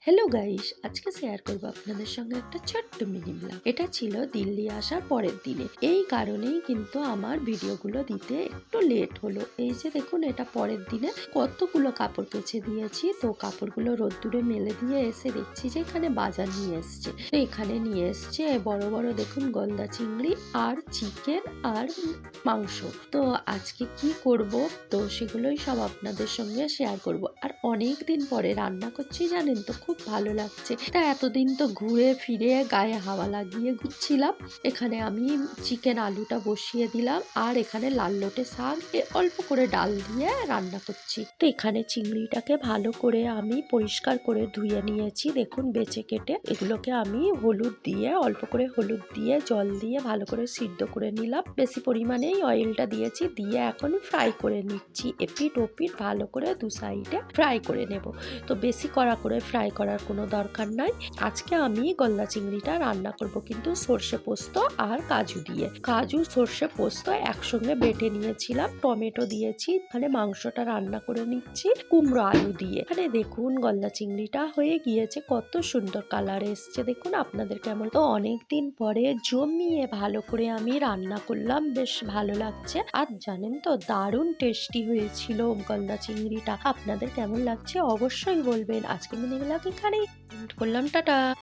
Hello guys, আজকে share করবো আপনাদের সঙ্গে একটা ছোট্ট মিনি ব্লগ। এটা ছিল দিল্লি আসার পরের দিনে। এই কারণেই কিন্তু আমার ভিডিওগুলো দিতে একটু লেট হলো। এই যে দেখুন, এটা পরের দিনে কতগুলো কাপড় কেচে দিয়েছি। তো কাপড়গুলো রোদ্দুরে মেলে দিয়ে এসে দেখছি যে এখানে বাজার নিয়ে এসছে। তো এখানে নিয়ে এসছে বড় বড় দেখুন গলদা চিংড়ি আর চিকেন আর মাংস। তো আজকে কি করব, তো সেগুলোই সব আপনাদের সঙ্গে শেয়ার করব। আর অনেক দিন পরে রান্না করছি জানেন তো, খুব ভালো লাগছে। তা এতদিন তো ঘুরে ফিরে গায়ে হাওয়া লাগিয়ে ঘুরছিলাম। এখানে আমি চিকেন আলুটা বসিয়ে দিলাম আর এখানে লাল লোটে শাক অল্প করে ডাল দিয়ে রান্না করছি। তো এখানে চিংড়িটাকে ভালো করে আমি পরিষ্কার করে ধুয়ে নিয়েছি, দেখুন বেছে কেটে। এগুলোকে আমি হলুদ দিয়ে, অল্প করে হলুদ দিয়ে জল দিয়ে ভালো করে সিদ্ধ করে নিলাম। বেশি পরিমাণেই অয়েলটা দিয়েছি, দিয়ে এখন ফ্রাই করে নিচ্ছি। এপিট ওপিট ভালো করে দু সাইডে ফ্রাই করে নেব। তো বেশি কড়া করে ফ্রাই করার কোনো দরকার নাই। আজকে আমি গলদা চিংড়িটা রান্না করব কিন্তু সর্ষে পোস্ত আর কাজু দিয়ে। কাজু সর্ষে পোস্ত একসঙ্গে বেটে নিয়েছিলাম, টমেটো দিয়েছি। এখানে মাংসটা রান্না করে নিচ্ছি কুমড়ো আলু দিয়ে। এখানে দেখুন গলদা চিংড়িটা হয়ে গিয়েছে, কত সুন্দর কালার এসছে দেখুন। আপনাদের কেমন? তো অনেকদিন পরে জমিয়ে ভালো করে আমি রান্না করলাম, বেশ ভালো লাগছে। আর জানেন তো, দারুণ টেস্টি হয়েছিল গলদা চিংড়িটা। আপনাদের কেমন লাগছে অবশ্যই বলবেন। আজকে মিনি ব্লগ এখানেই এন্ড করলাম, টাটা।